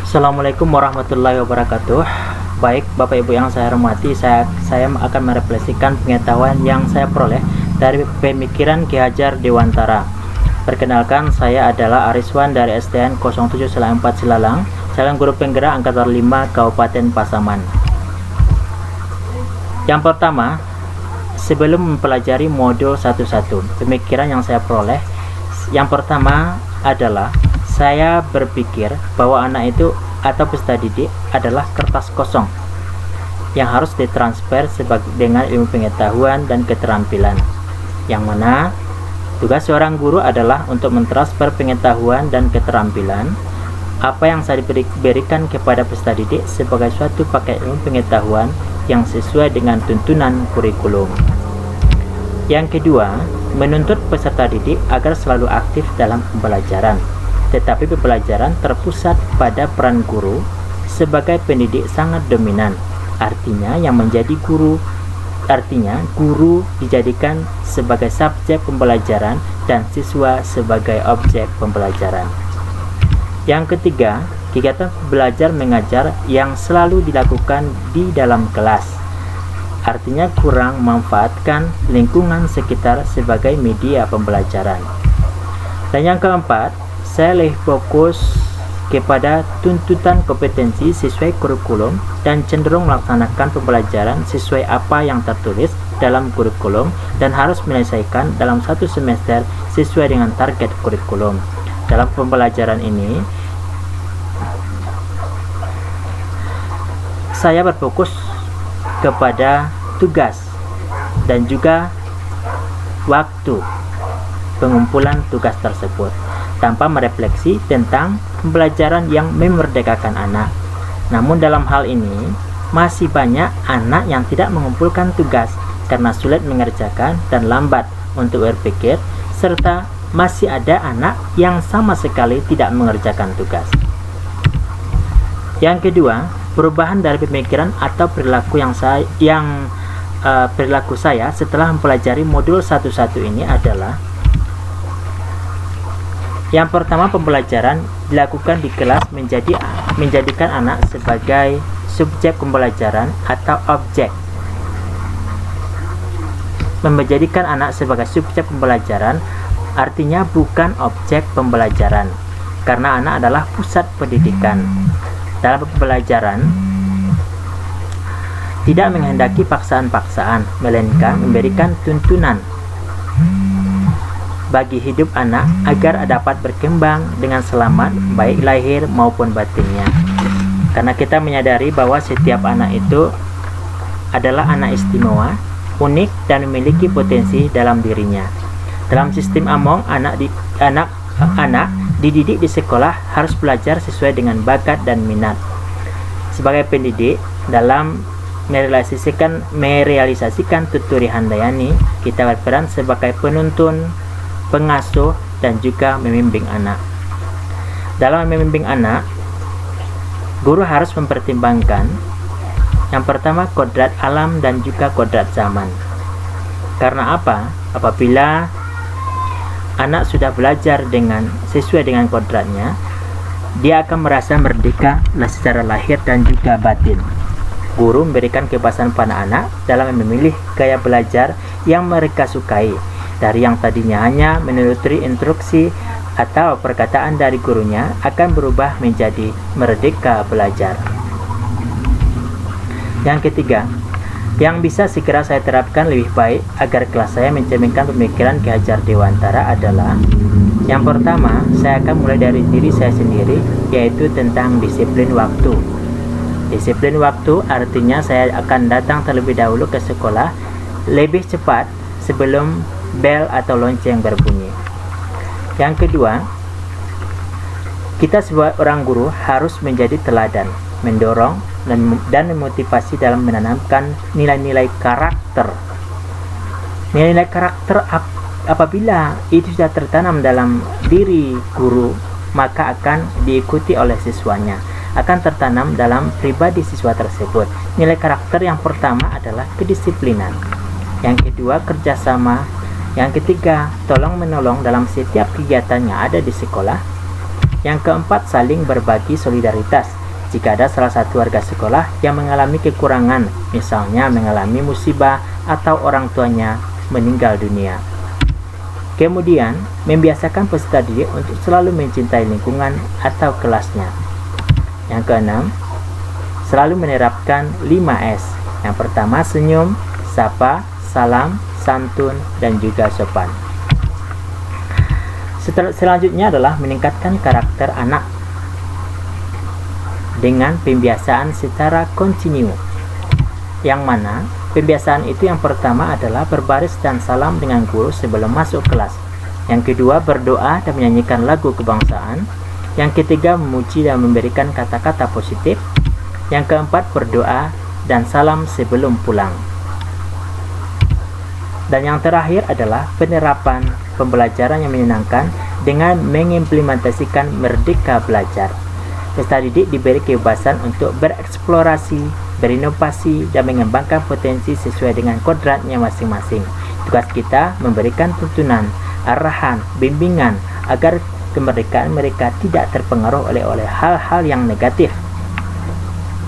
Assalamualaikum warahmatullahi wabarakatuh. Baik Bapak Ibu yang saya hormati, saya akan merefleksikan pengetahuan yang saya peroleh dari pemikiran Ki Hajar Dewantara. Perkenalkan, saya adalah Ariswan dari STN 0794 Silalang, calon guru penggerak Angkatan 5 Kabupaten Pasaman. Yang pertama, sebelum mempelajari modul 1.1, pemikiran yang saya peroleh yang pertama adalah saya berpikir bahwa anak itu atau peserta didik adalah kertas kosong yang harus ditransfer dengan ilmu pengetahuan dan keterampilan, yang mana tugas seorang guru adalah untuk mentransfer pengetahuan dan keterampilan apa yang saya berikan kepada peserta didik sebagai suatu paket ilmu pengetahuan yang sesuai dengan tuntunan kurikulum. Yang kedua, menuntut peserta didik agar selalu aktif dalam pembelajaran, tetapi pembelajaran terpusat pada peran guru sebagai pendidik sangat dominan. Artinya guru dijadikan sebagai subjek pembelajaran dan siswa sebagai objek pembelajaran. Yang ketiga, kegiatan belajar mengajar yang selalu dilakukan di dalam kelas, artinya kurang memanfaatkan lingkungan sekitar sebagai media pembelajaran. Dan yang keempat, saya lebih fokus kepada tuntutan kompetensi sesuai kurikulum dan cenderung melaksanakan pembelajaran sesuai apa yang tertulis dalam kurikulum dan harus menyelesaikan dalam satu semester sesuai dengan target kurikulum. Dalam pembelajaran ini, saya berfokus kepada tugas dan juga waktu pengumpulan tugas tersebut, tanpa merefleksi tentang pembelajaran yang memerdekakan anak. Namun dalam hal ini masih banyak anak yang tidak mengumpulkan tugas karena sulit mengerjakan dan lambat untuk berpikir, serta masih ada anak yang sama sekali tidak mengerjakan tugas. Yang kedua, perubahan dari pemikiran atau perilaku perilaku saya setelah mempelajari modul 1.1 ini adalah: yang pertama, pembelajaran dilakukan di kelas menjadikan anak sebagai subjek pembelajaran atau objek. Menjadikan anak sebagai subjek pembelajaran artinya bukan objek pembelajaran, karena anak adalah pusat pendidikan. Dalam pembelajaran tidak menghendaki paksaan-paksaan, melainkan memberikan tuntunan bagi hidup anak agar dapat berkembang dengan selamat, baik lahir maupun batinnya. Karena kita menyadari bahwa setiap anak itu adalah anak istimewa, unik, dan memiliki potensi dalam dirinya. Dalam sistem Among, anak dididik di sekolah harus belajar sesuai dengan bakat dan minat. Sebagai pendidik, dalam merealisasikan tuturi handayani, kita berperan sebagai penuntun, pengasuh, dan juga membimbing anak. Dalam membimbing anak, guru harus mempertimbangkan yang pertama, kodrat alam dan juga kodrat zaman. Karena apa? Apabila anak sudah belajar sesuai dengan kodratnya, dia akan merasa merdeka secara lahir dan juga batin. Guru memberikan kebebasan pada anak dalam memilih gaya belajar yang mereka sukai, dari yang tadinya hanya menuruti instruksi atau perkataan dari gurunya akan berubah menjadi merdeka belajar. Yang ketiga, yang bisa segera saya terapkan lebih baik agar kelas saya mencerminkan pemikiran Ki Hajar Dewantara adalah: yang pertama, saya akan mulai dari diri saya sendiri, yaitu tentang disiplin waktu. Disiplin waktu artinya saya akan datang terlebih dahulu ke sekolah lebih cepat sebelum bel atau lonceng berbunyi. Yang kedua, kita sebagai orang guru harus menjadi teladan, mendorong dan memotivasi dalam menanamkan nilai-nilai karakter. Nilai-nilai karakter apabila itu sudah tertanam dalam diri guru, maka akan diikuti oleh siswanya, akan tertanam dalam pribadi siswa tersebut. Nilai karakter yang pertama adalah kedisiplinan, yang kedua kerjasama, yang ketiga tolong menolong dalam setiap kegiatan yang ada di sekolah, yang keempat saling berbagi solidaritas, jika ada salah satu warga sekolah yang mengalami kekurangan, misalnya mengalami musibah atau orang tuanya meninggal dunia. Kemudian, membiasakan peserta didik untuk selalu mencintai lingkungan atau kelasnya. Yang keenam, selalu menerapkan 5S. Yang pertama, senyum, sapa, salam, santun, dan juga sopan. Selanjutnya adalah meningkatkan karakter anak dengan pembiasaan secara kontinu, yang mana pembiasaan itu yang pertama adalah berbaris dan salam dengan guru sebelum masuk kelas, yang kedua berdoa dan menyanyikan lagu kebangsaan, yang ketiga memuji dan memberikan kata-kata positif, yang keempat berdoa dan salam sebelum pulang, dan yang terakhir adalah penerapan pembelajaran yang menyenangkan dengan mengimplementasikan Merdeka Belajar. Peserta didik diberi kebebasan untuk bereksplorasi, berinovasi, dan mengembangkan potensi sesuai dengan kodratnya masing-masing. Tugas kita memberikan tuntunan, arahan, bimbingan agar kemerdekaan mereka tidak terpengaruh oleh hal-hal yang negatif.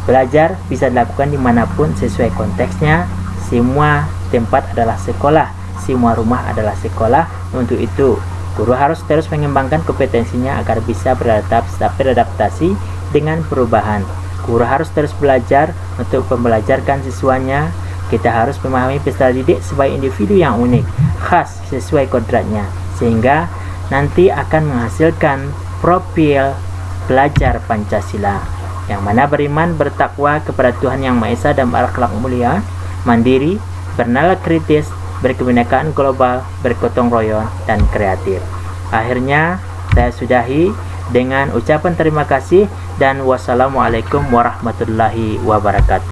Belajar bisa dilakukan dimanapun sesuai konteksnya. Semua tempat adalah sekolah, semua rumah adalah sekolah. Untuk itu, guru harus terus mengembangkan kompetensinya agar bisa beradaptasi dengan perubahan. Guru harus terus belajar untuk membelajarkan siswanya. Kita harus memahami peserta didik sebagai individu yang unik, khas sesuai kodratnya, sehingga nanti akan menghasilkan profil pelajar Pancasila, yang mana beriman, bertakwa kepada Tuhan Yang Maha Esa dan berakhlak mulia, mandiri, bernalar kritis, berkebinekaan global, bergotong royong, dan kreatif. Akhirnya, saya sudahi dengan ucapan terima kasih dan wassalamualaikum warahmatullahi wabarakatuh.